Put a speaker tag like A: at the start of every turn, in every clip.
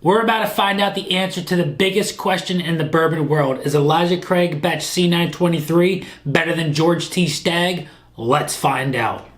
A: We're about to find out the answer to the biggest question in the bourbon world. Is Elijah Craig batch C923 better than George T Stagg? Let's find out.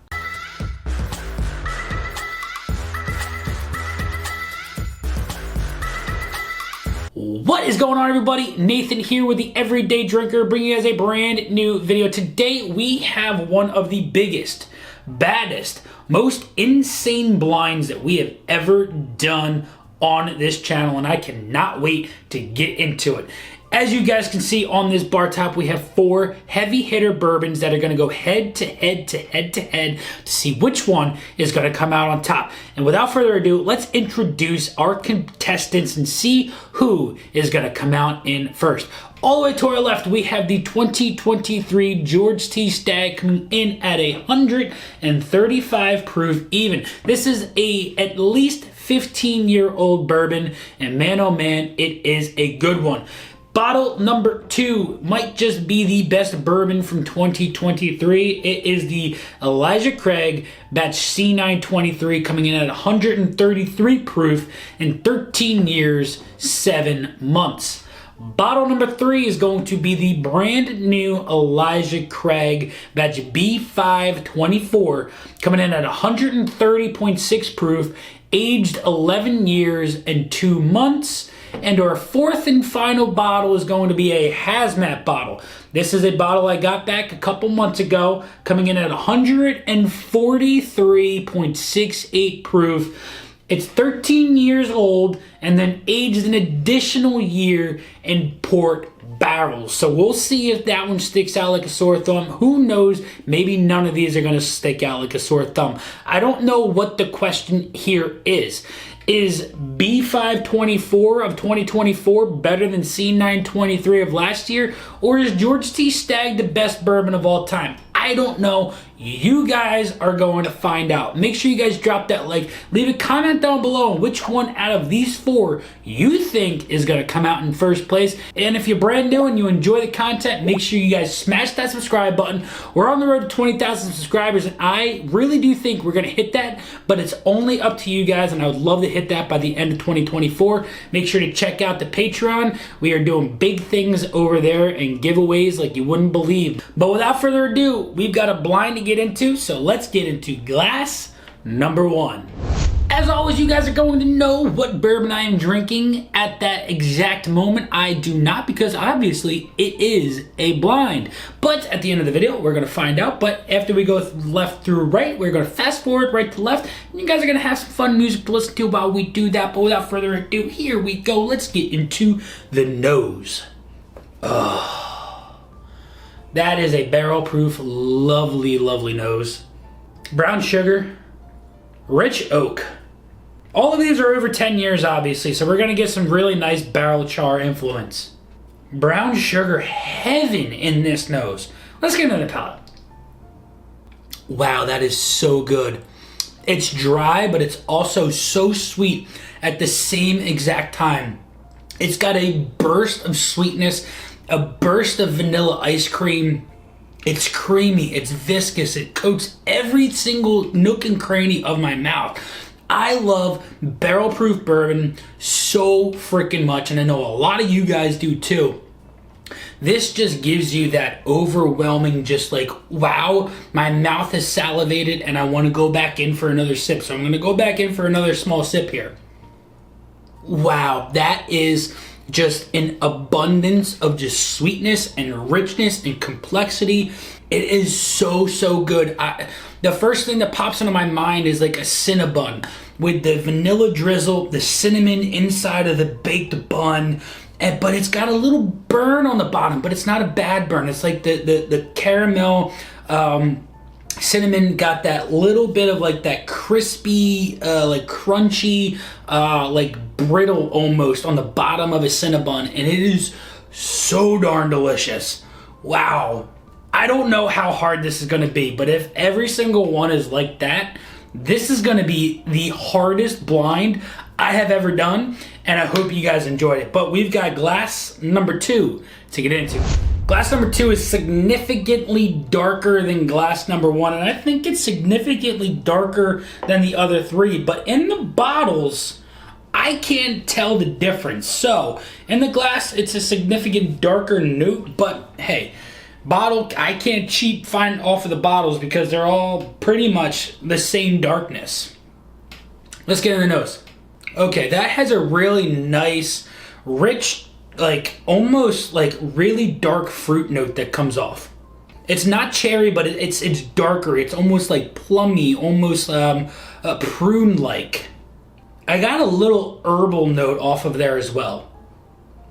A: What is going on, everybody? Nathan here with the Everyday Drinker, bringing you guys a brand new video. Today we have one of the biggest, baddest, most insane blinds that we have ever done on this channel, and I cannot wait to get into it. As you guys can see on this bar top, we have 4 heavy hitter bourbons that are going to go head to head to see which one is going to come out on top. And without further ado, let's introduce our contestants and see who is going to come out in first. All the way to our left, we have the 2023 George T Stagg coming in at 135 proof even. This is a at least 15-year-old bourbon, and man oh man, it is a good one. Bottle number 2 might just be the best bourbon from 2023. It is the Elijah Craig batch C923 coming in at 133 proof in 13 years, 7 months. Bottle number 3 is going to be the brand new Elijah Craig batch B524 coming in at 130.6 proof, aged 11 years and 2 months. And our 4th and final bottle is going to be a HAZMAT bottle. This is a bottle I got back a couple months ago, coming in at 143.68 proof. It's 13 years old and then aged an additional year in port barrels. So we'll see if that one sticks out like a sore thumb. Who knows? Maybe none of these are going to stick out like a sore thumb. I don't know what the question here is. Is B524 of 2024 better than C923 of last year? Or is George T Stagg the best bourbon of all time? I don't know. You guys are going to find out. Make sure you guys drop that like. Leave a comment down below on which one out of these 4 you think is going to come out in first place. And if you're brand new and you enjoy the content, make sure you guys smash that subscribe button. We're on the road to 20,000 subscribers, and I really do think we're going to hit that, but it's only up to you guys, and I would love to hit that by the end of 2024. Make sure to check out the Patreon. We are doing big things over there and giveaways like you wouldn't believe. But without further ado, we've got a blind to get into, so let's get into glass number 1. As always, you guys are going to know what bourbon I am drinking at that exact moment. I do not, because obviously it is a blind. But at the end of the video, we're going to find out. But after we go left through right, we're going to fast forward right to left. And you guys are going to have some fun music to listen to while we do that. But without further ado, here we go. Let's get into the nose. That is a barrel proof, lovely, lovely nose. Brown sugar, rich oak. All of these are over 10 years, obviously, so we're going to get some really nice barrel char influence. Brown sugar heaven in this nose. Let's get into the palate. Wow, that is so good. It's dry, but it's also so sweet at the same exact time. It's got a burst of sweetness, a burst of vanilla ice cream. It's creamy, it's viscous, it coats every single nook and cranny of my mouth. I love barrel proof bourbon so freaking much, and I know a lot of you guys do too. This just gives you that overwhelming, just like, wow, my mouth is salivated and I want to go back in for another sip. So I'm going to go back in for another small sip here. Wow, that is just an abundance of just sweetness and richness and complexity. It is so, so good. The first thing that pops into my mind is like a Cinnabon with the vanilla drizzle, the cinnamon inside of the baked bun, but it's got a little burn on the bottom, but it's not a bad burn. It's like the caramel, cinnamon got that little bit of like that crispy, like crunchy, like brittle almost on the bottom of a Cinnabon, and it is so darn delicious. Wow. I don't know how hard this is going to be, but if every single one is like that, this is going to be the hardest blind I have ever done, and I hope you guys enjoyed it. But we've got glass number 2 to get into. Glass number 2 is significantly darker than glass number 1, and I think it's significantly darker than the other 3. But in the bottles, I can't tell the difference. So, in the glass, it's a significant darker note, but hey, bottle, I can't find off of the bottles because they're all pretty much the same darkness. Let's get in the nose. Okay, that has a really nice, rich, like almost like really dark fruit note that comes off. It's not cherry, but it's darker. It's almost like plummy, almost prune-like. I got a little herbal note off of there as well.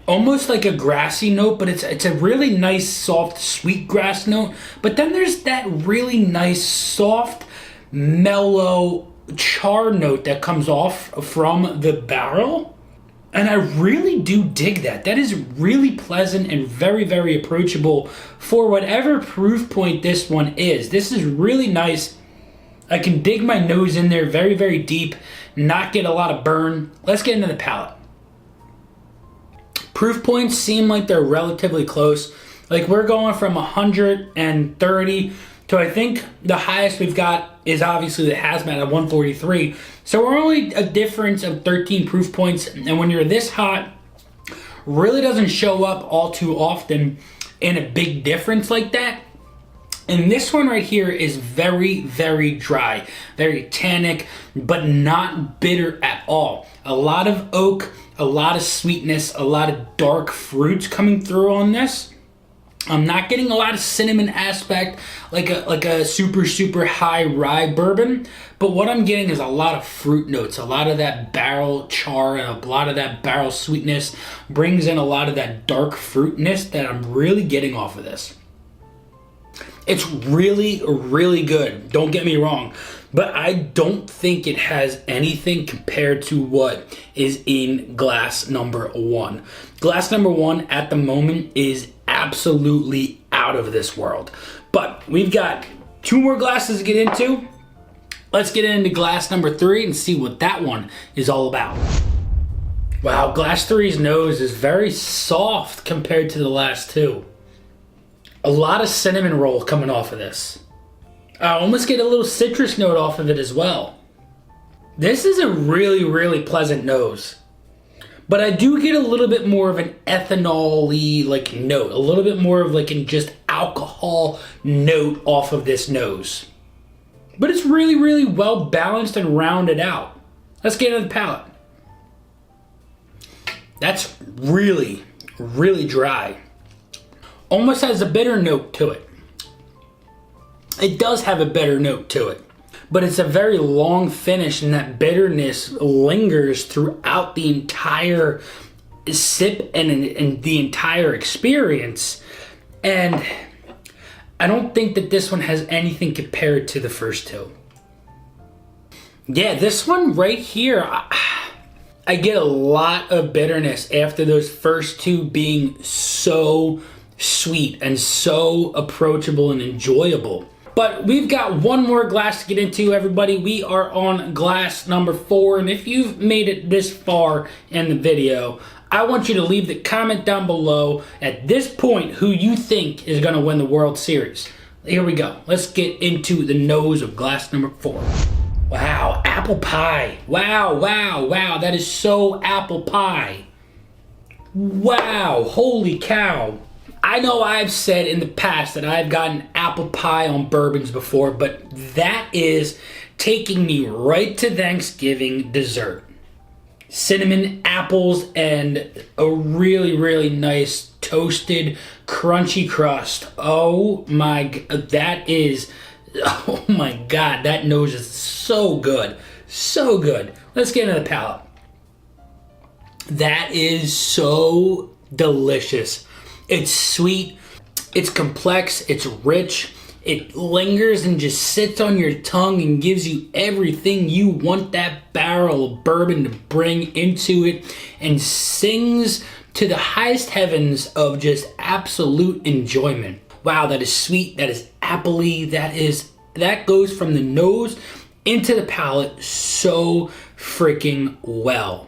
A: Almost like a grassy note, but it's a really nice, soft, sweet grass note. But then there's that really nice, soft, mellow char note that comes off from the barrel. And I really do dig that. That is really pleasant and very, very approachable for whatever proof point this one is. This is really nice. I can dig my nose in there very, very deep, not get a lot of burn. Let's get into the palate. Proof points seem like they're relatively close. Like we're going from 130 to I think the highest we've got is obviously the HAZMAT at 143. So we're only a difference of 13 proof points. And when you're this hot, really doesn't show up all too often in a big difference like that. And this one right here is very, very dry, very tannic, but not bitter at all. A lot of oak, a lot of sweetness, a lot of dark fruits coming through on this. I'm not getting a lot of cinnamon aspect like a super, super high rye bourbon, but what I'm getting is a lot of fruit notes, a lot of that barrel char and a lot of that barrel sweetness brings in a lot of that dark fruitness that I'm really getting off of this. It's really, really good. Don't get me wrong. But I don't think it has anything compared to what is in glass number one. Glass number one at the moment is absolutely out of this world. But we've got 2 more glasses to get into. Let's get into glass number 3 and see what that one is all about. Wow, glass 3's nose is very soft compared to the last 2. A lot of cinnamon roll coming off of this. I almost get a little citrus note off of it as well. This is a really, really pleasant nose. But I do get a little bit more of an ethanol-y like note. A little bit more of like an just alcohol note off of this nose. But it's really, really well balanced and rounded out. Let's get into the palate. That's really, really dry. Almost has a bitter note to it. It does have a bitter note to it, but it's a very long finish and that bitterness lingers throughout the entire sip and the entire experience. And I don't think that this one has anything compared to the first 2. Yeah, this one right here, I get a lot of bitterness after those first 2 being so sweet and so approachable and enjoyable. But we've got one more glass to get into, everybody. We are on glass number 4, and if you've made it this far in the video, I want you to leave the comment down below at this point who you think is going to win the World Series. Here we go. Let's get into the nose of glass number 4. Wow, apple pie. Wow, wow, wow. That is so apple pie. Wow, holy cow. I know I've said in the past that I've gotten apple pie on bourbons before, but that is taking me right to Thanksgiving dessert. Cinnamon, apples, and a really, really nice toasted, crunchy crust. Oh my, oh my God, that nose is so good. So good. Let's get into the palate. That is so delicious. It's sweet, it's complex, it's rich, it lingers and just sits on your tongue and gives you everything you want that barrel of bourbon to bring into it and sings to the highest heavens of just absolute enjoyment. Wow, that is sweet, that is appley, that goes from the nose into the palate so freaking well.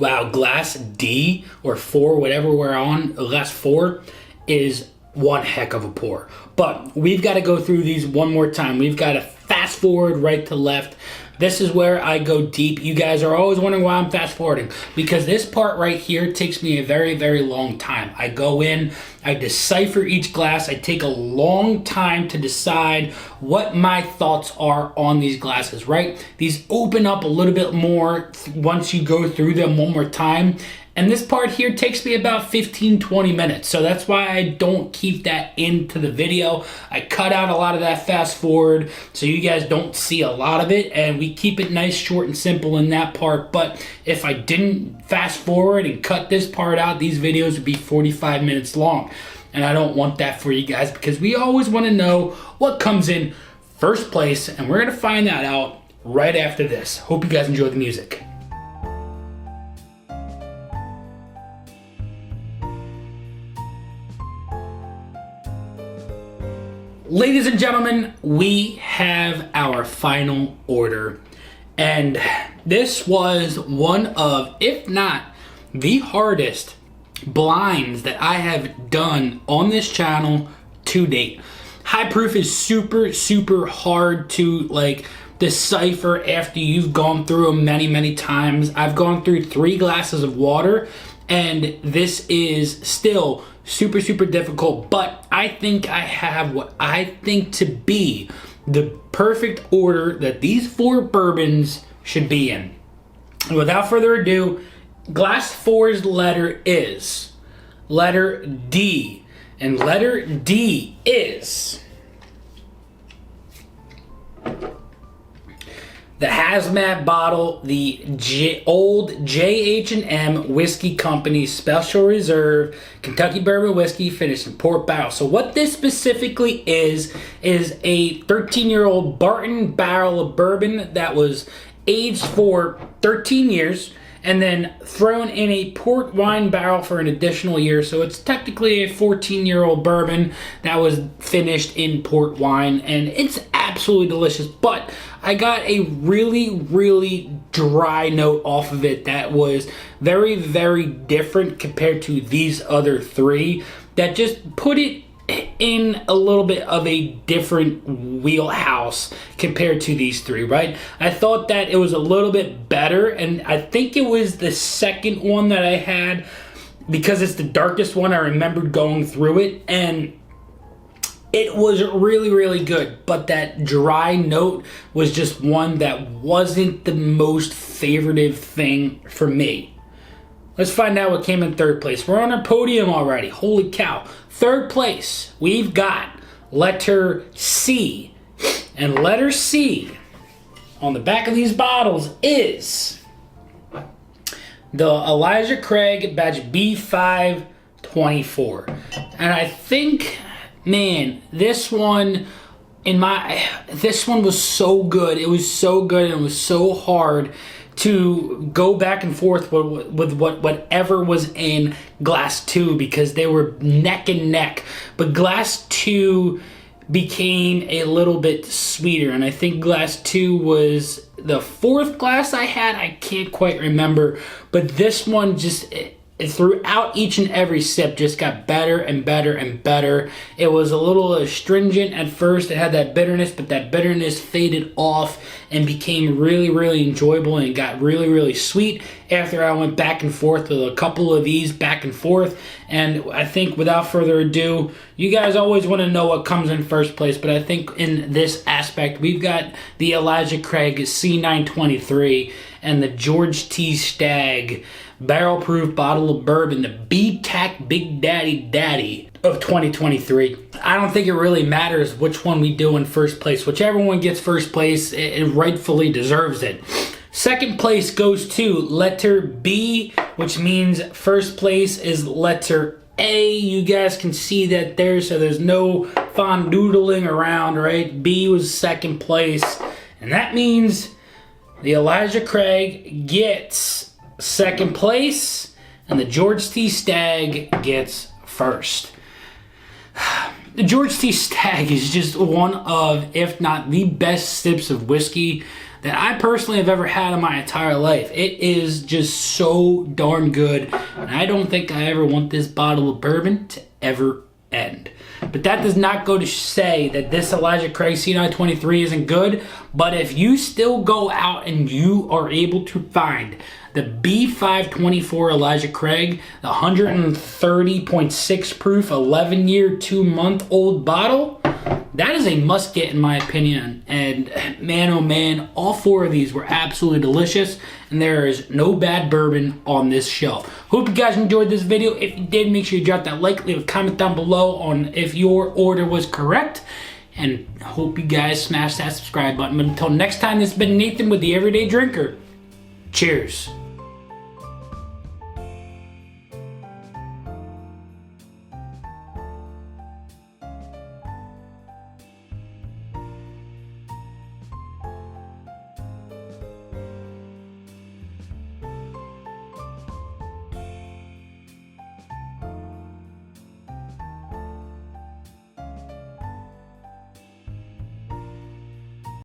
A: Wow, glass D or 4, whatever we're on, glass 4 is one heck of a pour. But we've got to go through these one more time. We've got to fast forward right to left. This is where I go deep. You guys are always wondering why I'm fast forwarding, because this part right here takes me a very, very long time. I go in, I decipher each glass. I take a long time to decide what my thoughts are on these glasses, right? These open up a little bit more once you go through them one more time. And this part here takes me about 15-20 minutes. So that's why I don't keep that into the video. I cut out a lot of that fast forward so you guys don't see a lot of it. And we keep it nice, short, and simple in that part. But if I didn't fast forward and cut this part out, these videos would be 45 minutes long. And I don't want that for you guys, because we always want to know what comes in first place. And we're going to find that out right after this. Hope you guys enjoy the music. Ladies and gentlemen, we have our final order, and this was one of, if not the hardest blinds that I have done on this channel to date. High proof is super, super hard to like decipher after you've gone through them many, many times. I've gone through 3 glasses of water, and this is still super, super difficult, but I think I have what I think to be the perfect order that these 4 bourbons should be in. And without further ado, glass 4's letter is letter D, and letter D is the HAZMAT bottle, the old J.H.M. Whiskey Company Special Reserve Kentucky Bourbon Whiskey finished in port barrel. So what this specifically is a 13-year-old Barton barrel of bourbon that was aged for 13 years and then thrown in a port wine barrel for an additional year. So it's technically a 14-year-old bourbon that was finished in port wine, and it's absolutely delicious. But I got a really, really dry note off of it that was very, very different compared to these other 3 that just put it in a little bit of a different wheelhouse compared to these 3, right? I thought that it was a little bit better, and I think it was the second one that I had because it's the darkest one. I remembered going through it, and it was really, really good, but that dry note was just one that wasn't the most favoritive thing for me. Let's find out what came in 3rd place. We're on our podium already. Holy cow. 3rd place, we've got letter C. And letter C on the back of these bottles is the Elijah Craig batch B524. And I think, man, this one was so good. It was so good, and it was so hard to go back and forth with whatever was in glass 2, because they were neck and neck. But glass 2 became a little bit sweeter, and I think glass 2 was the 4th glass I had. I can't quite remember, but this one just throughout each and every sip just got better and better and better. It was a little astringent at first. It had that bitterness, but that bitterness faded off and became really, really enjoyable, and got really, really sweet after I went back and forth with a couple of these back and forth. And I think without further ado, you guys always want to know what comes in first place, but I think in this aspect, we've got the Elijah Craig C923 and the George T Stagg barrel proof bottle of bourbon, the B-Tac Big Daddy of 2023. I don't think it really matters which one we do in first place. Whichever one gets first place, it rightfully deserves it. Second place goes to letter B, which means first place is letter A. You guys can see that there, so there's no fondoodling around, right? B was second place, and that means the Elijah Craig gets second place, and the George T Stagg gets first. The George T Stagg is just one of, if not the best sips of whiskey that I personally have ever had in my entire life. It is just so darn good, and I don't think I ever want this bottle of bourbon to ever end. But that does not go to say that this Elijah Craig C923 isn't good. But if you still go out and you are able to find the B524 Elijah Craig, the 130.6 proof, 11-year, 2-month-old bottle, that is a must get in my opinion. And man, oh man, all 4 of these were absolutely delicious, and there is no bad bourbon on this shelf. Hope you guys enjoyed this video. If you did, make sure you drop that like, leave a comment down below on if your order was correct, and hope you guys smash that subscribe button. But until next time, this has been Nathan with the Everyday Drinker. Cheers.